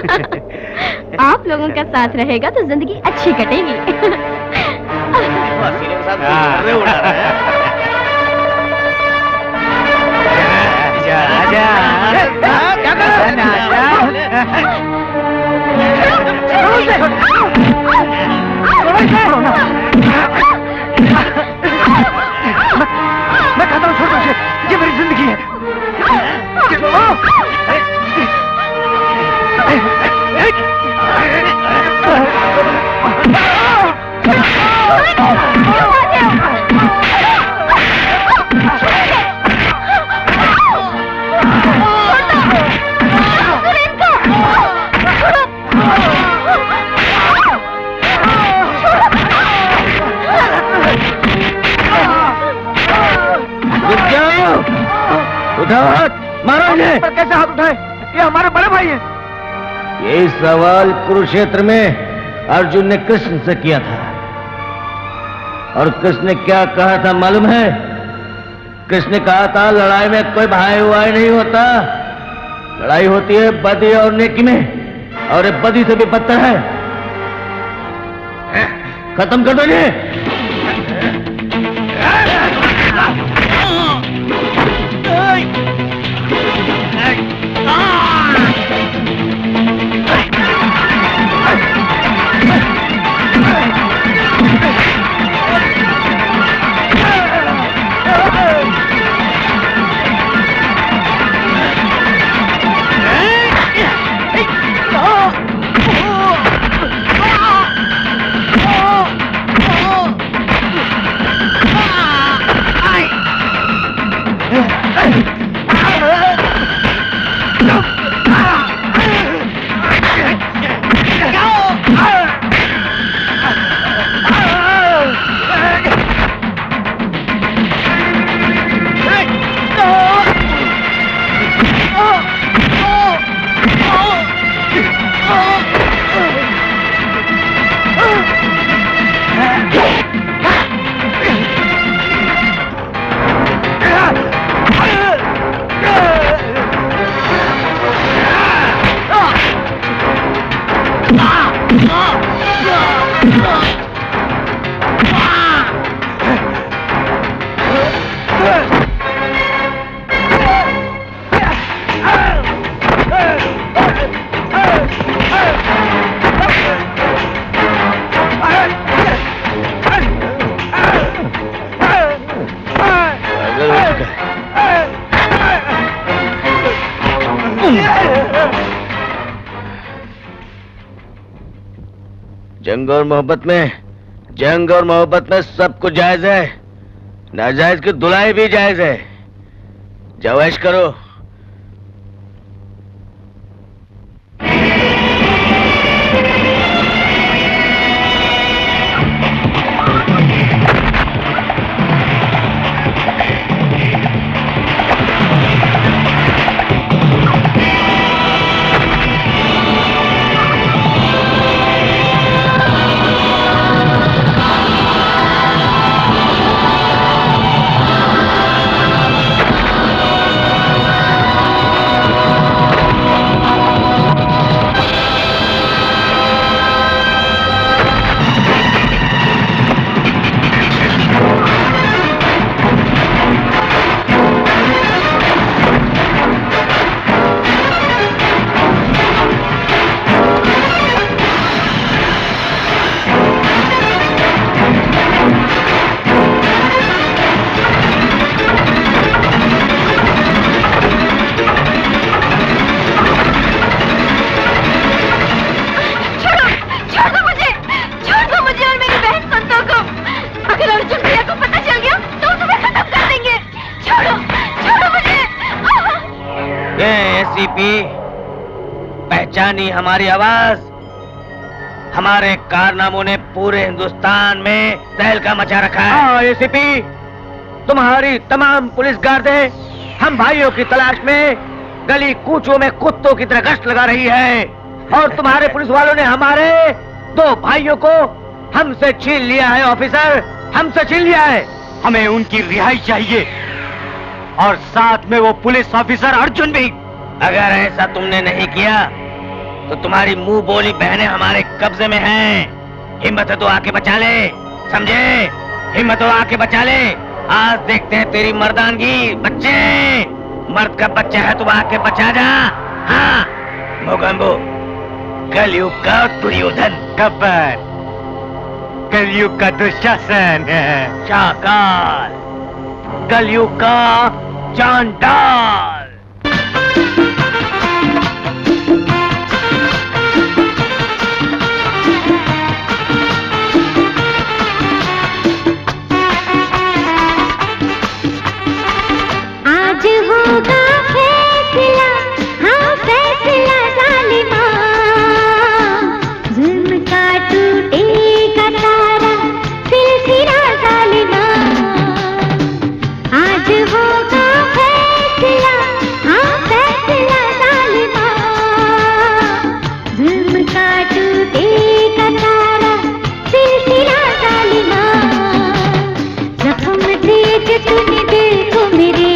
आप लोगों का साथ रहेगा तो जिंदगी अच्छी कटेगी। मैं कहता हूँ छोड़ दो इसे, ये मेरी जिंदगी है। उठाओ हाथ, मारो इन्हें। पर कैसे हाथ उठाए? ये हमारे बड़े भाई हैं। यही सवाल कुरुक्षेत्र में अर्जुन ने कृष्ण से किया था, और कृष्ण ने क्या कहा था मालूम है? कृष्ण ने कहा था लड़ाई में कोई भाई वाई नहीं होता, लड़ाई होती है बदी और नेकी में, और ये बदी से भी बदतर है। खत्म कर दो इन्हें। जंग और मोहब्बत में सब कुछ जायज है, नाजायज की धुलाई भी जायज है। जाओ ऐश करो। पहचानी हमारी आवाज? हमारे कारनामों ने पूरे हिंदुस्तान में तहलका मचा रखा है। एसीपी, तुम्हारी तमाम पुलिस गार्डें हम भाइयों की तलाश में गली कूचों में कुत्तों की तरह गश्त लगा रही है, और तुम्हारे पुलिस वालों ने हमारे 2 भाइयों को हमसे छीन लिया है। ऑफिसर, हमसे छीन लिया है। हमें उनकी रिहाई चाहिए, और साथ में वो पुलिस ऑफिसर अर्जुन भी। अगर ऐसा तुमने नहीं किया तो तुम्हारी मुंह बोली बहनें हमारे कब्जे में हैं। हिम्मत है तो आके बचा ले, समझे? हिम्मत हो आके बचा ले। आज देखते हैं तेरी मर्दानगी। बच्चे, मर्द का बच्चा है तो आके बचा जा। हाँ मोगंबो, कलयुग का दुर्योधन, गब्बर, कलयुग का दुशासन है, शाकाल, कलयुग का चांडाल। आज होगा फैसला, हाँ फैसला जालिमा, जुल्म का टूटेगा सारा सिलसिला जालिमा। आज होगा फैसला, हाँ फैसला जालिमा, जुल्म का टूटेगा सारा सिलसिला जालिमा। जख्म दे जो तूने दिल को मेरे,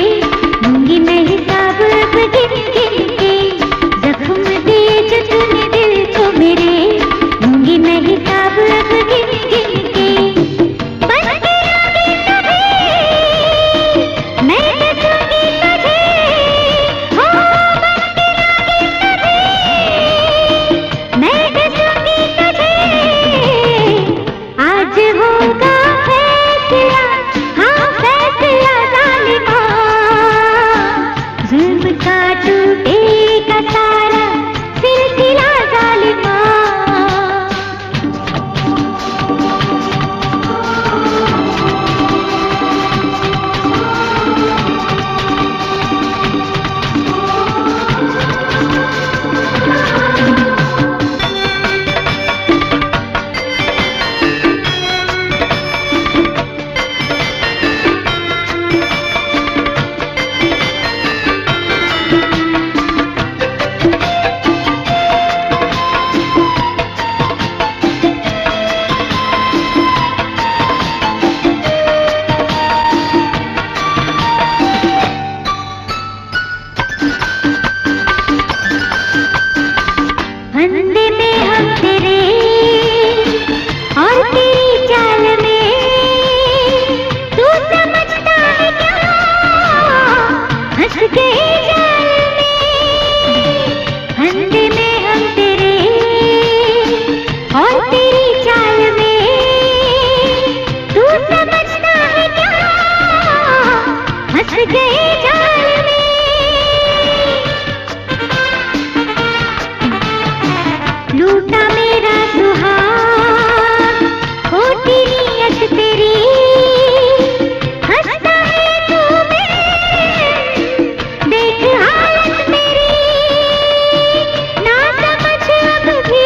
दूंगी मैं हिसाब अब गिन गिन के। जख्म दे जो तूने दिल को मेरे, दूंगी मैं हिसाब अब गिन गिन के। बन के आगे कभी मैं दसूंगी तुझे, हो बन के आगे कभी मैं दसूंगी तुझे। आज होगा फैसला, हाँ फैसला जालिमा, जुल्म का टूटेगा सारा सिलसिला जालिमा। फंदे में हम तेरे और तेरी चाल में, तू समझता है क्या हंस गए जाल में। फंदे में हम तेरे और तेरी चाल में, तू समझता है क्या हंस गए जाल में। लूटा मेरा सुहाग, खोटी नीयत तेरी, हंसता है तू मैं, देख हालत मेरी। ना समझ अब भी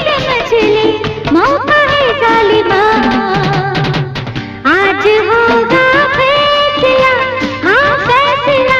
समझ ले, मौका है जालिमा। आज होगा फैसला, हाँ फैसला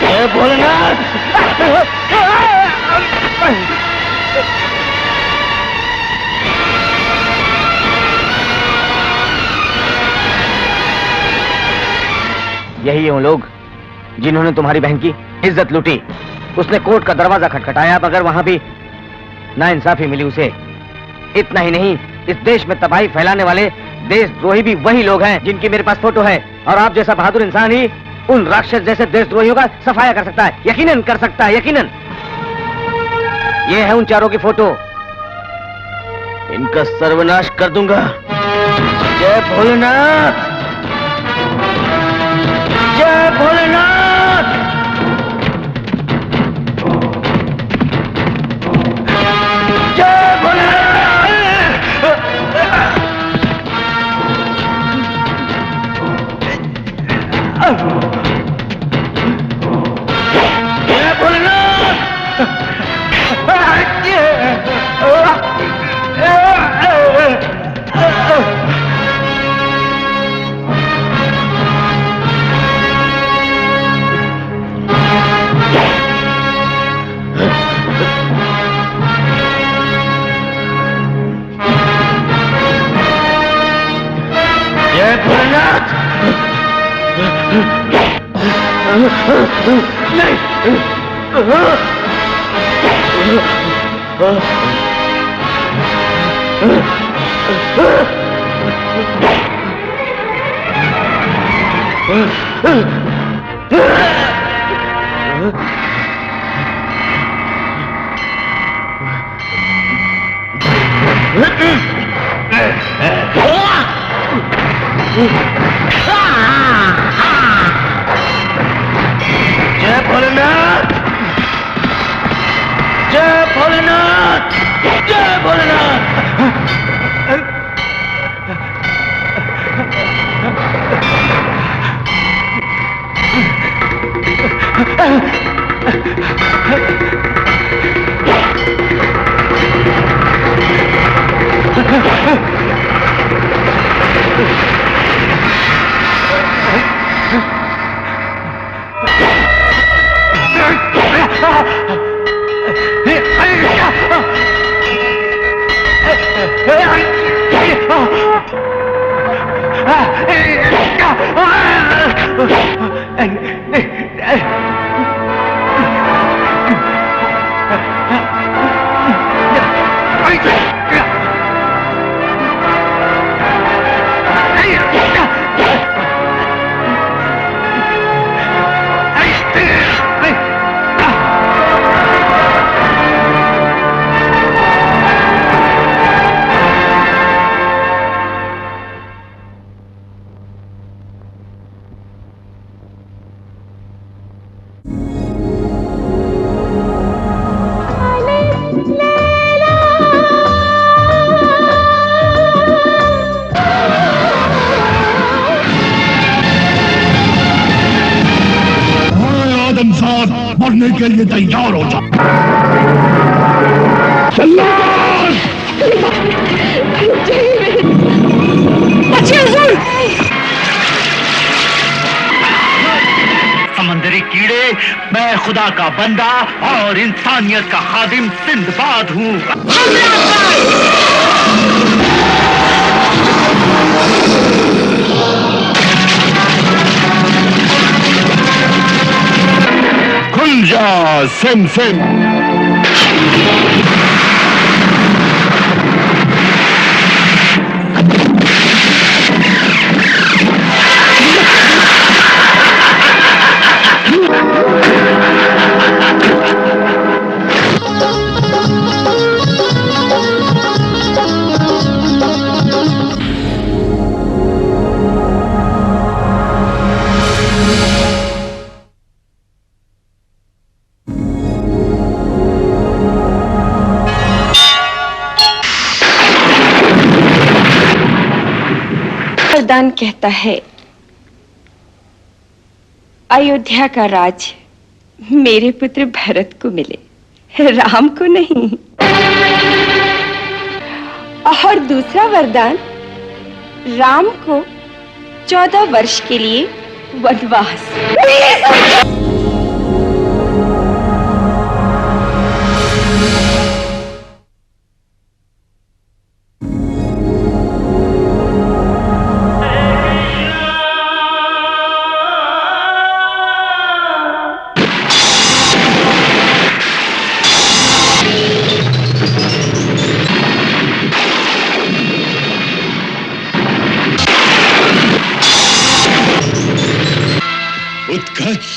जय भोलेनाथ। यही हैं वो लोग जिन्होंने तुम्हारी बहन की इज्जत लूटी। उसने कोर्ट का दरवाजा खटखटाया मगर वहां भी नाइंसाफी मिली उसे। इतना ही नहीं, इस देश में तबाही फैलाने वाले देशद्रोही भी वही लोग हैं जिनकी मेरे पास फोटो है। और आप जैसा बहादुर इंसान ही उन राक्षस जैसे देशद्रोहियों का सफाया कर सकता है, यकीनन कर सकता है, यकीनन। ये है उन चारों की फोटो। इनका सर्वनाश कर दूंगा। जय भोलेनाथ, जय भोलेनाथ। जय भोलेनाथ। जय भोलेनाथ। जय भोलेनाथ। जय भोलेनाथ, जय भोलेनाथ, जय भोलेनाथ। मरने के लिए तैयार हो जा। समंदरी कीड़े, मैं खुदा का बंदा और इंसानियत का खादिम सिंदबाद हूँ। खुल जा सिम सिम। वरदान कहता है अयोध्या का राज मेरे पुत्र भरत को मिले, राम को नहीं। और दूसरा वरदान राम को 14 वर्ष के लिए वनवास। उत्कर्ष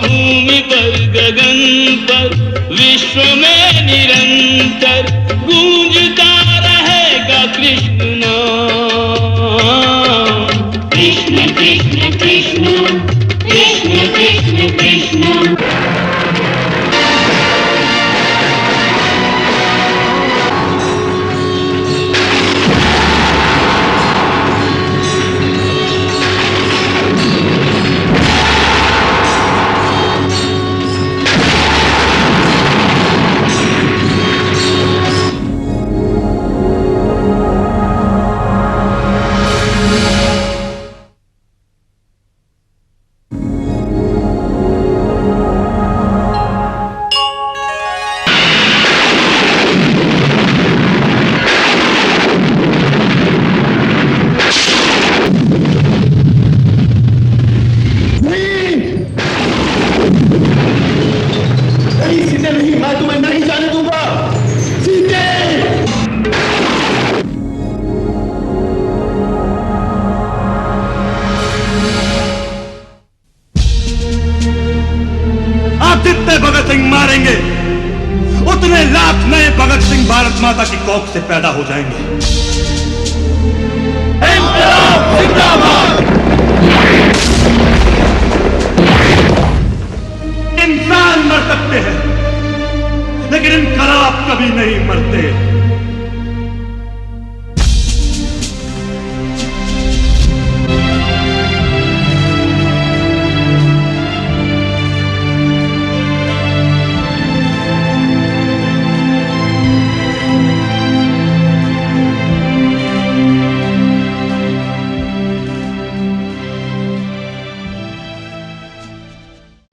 भूमि पर गगन पर विश्व में निरंतर गूंजता रहेगा कृष्ण नाम। कृष्ण कृष्ण कृष्ण कृष्ण कृष्ण कृष्ण। जितने भगत सिंह मारेंगे उतने लाख नए भगत सिंह भारत माता की कोख से पैदा हो जाएंगे। इंकलाब जिंदाबाद। इंसान मर सकते हैं लेकिन इनकलाब कभी नहीं मरते।